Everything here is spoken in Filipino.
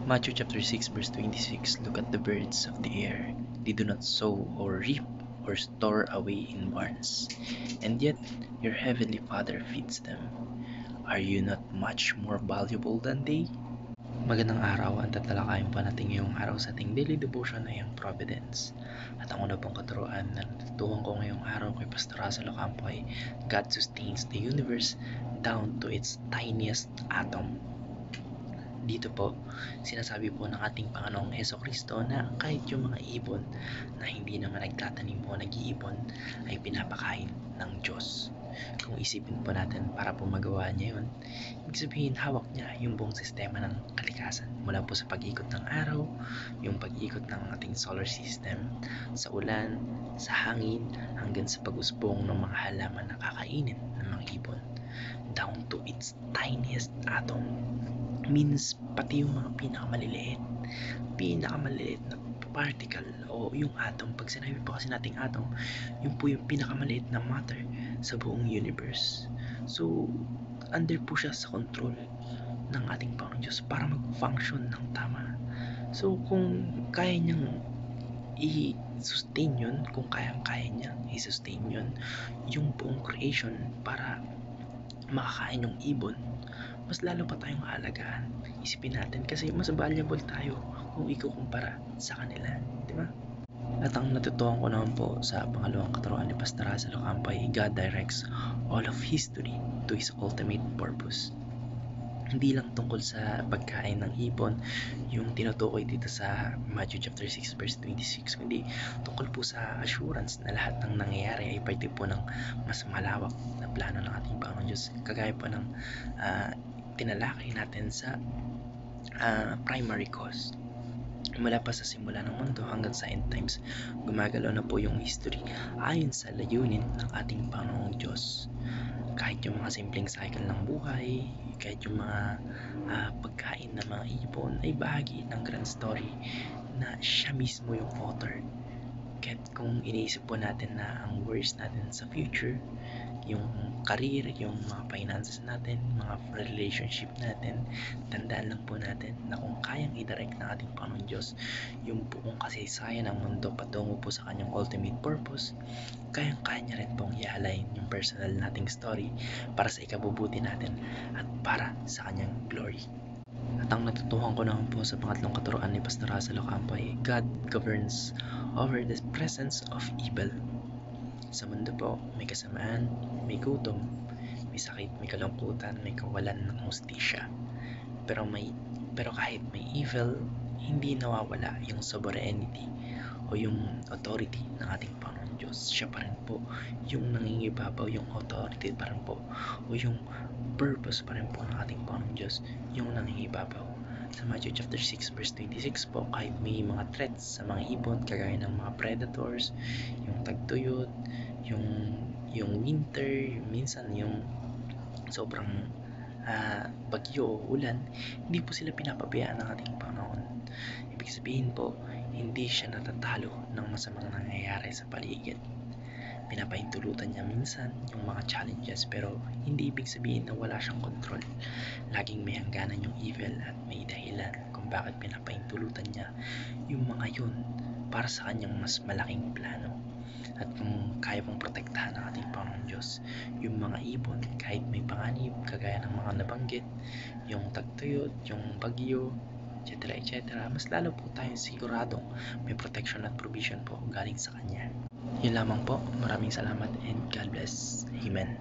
Matthew chapter 6 verse 26. Look at the birds of the air. They do not sow or reap or store away in barns, and yet your heavenly Father feeds them. Are you not much more valuable than they? Magandang araw, ang tatalakayin pa natin ngayong araw sa ating daily devotion ay ang Providence. At ang una pong katuruan na natutuhan ko ngayong araw kay Pastor Russell Ocampo ay God sustains the universe down to its tiniest atom. Dito po, sinasabi po ng ating Panginoong Hesukristo na kahit yung mga ibon na hindi naman nagtatanim o nag-iipon ay pinapakain ng Diyos. Kung isipin po natin para po magawa niya yun, ibig sabihin hawak niya yung buong sistema ng kalikasan mula po sa pag-ikot ng araw, yung pag-ikot ng ating solar system, sa ulan, sa hangin, hanggang sa pag-usbong ng mga halaman na kakainin ng mga ibon down to its tiniest atom. Means pati yung mga pinakamaliliit na particle o yung atom. Pag sinabi po kasi nating atom, yun po yung pinakamaliit na matter sa buong universe. So, under po siya sa control ng ating Panginoon Diyos para mag-function ng tama. So, kung kaya niyang i-sustain yun, kung kayang-kaya niya i-sustain yun, yung buong creation para makakain yung ibon, mas lalo pa tayong aalagaan. Isipin natin kasi mas valuable tayo kung ikukumpara sa kanila, di ba? At ang natutuhan ko naman po sa pangalawang katuruan ni Pastor Russell Ocampo ay God directs all of history to His ultimate purpose. Hindi lang tungkol sa pagkain ng ibon yung tinutukoy dito sa Matthew chapter 6 verse 26, kundi tungkol po sa assurance na lahat ng nangyayari ay parte po ng mas malawak na plano ng ating Panginoon Diyos, kagaya po ng tinalakay natin sa primary cause. Mula pa sa simula ng mundo hanggang sa end times, gumagalaw na po yung history ayon sa layunin ng ating Panginoong Diyos. Kahit yung mga simpleng cycle ng buhay, kahit yung mga pagkain ng mga ibon ay bahagi ng grand story na siya mismo yung author. Kahit kung iniisip po natin na ang worries natin sa future, yung career, yung mga finances natin, mga relationship natin, tandaan lang po natin na kung kayang i-direct ng ating Panginoon Diyos yung buong kasaysayan ng mundo patungo po sa kanyang ultimate purpose, kayang-kaya niya rin pong i-align yung personal nating story para sa ikabubuti natin at para sa kanyang glory. At ang natutuhan ko naman po sa pangatlong katuruan ni Pastor Russell Ocampo ay God governs over the presence of evil. Sa mundo po, may kasamaan, may gutom, may sakit, may kalungkutan, may kawalan ng hustisya. Pero kahit may evil, hindi nawawala yung sovereignty o yung authority ng ating Panginoon Diyos. Siya pa rin po yung nangingibabaw, yung authority pa rin po o yung purpose pa rin po ng ating Panginoon Diyos yung nangingibabaw. Sa Matthew chapter 6 verse 26 po, kahit may mga threats sa mga ibon kagaya ng mga predators, yung tagtuyot, yung winter, minsan yung sobrang bagyo o ulan, hindi po sila pinapabayaan ng ating Panginoon. Ibig sabihin po, hindi siya natatalo ng masamang nangyayari sa paligid. Pinapahintulutan niya minsan yung mga challenges, pero hindi ibig sabihin na wala siyang control. Laging may hangganan yung evil at may dahilan kung bakit pinapahintulutan niya yung mga yun para sa kanyang mas malaking plano. At kung kaya pong protektahan ng ating Panginoon Diyos yung mga ibon kahit may panganib kagaya ng mga nabanggit, yung tagtuyot, yung bagyo, etc. etc., mas lalo po tayong siguradong may protection at provision po galing sa Kanya. Yun lamang po. Maraming salamat and God bless. Amen.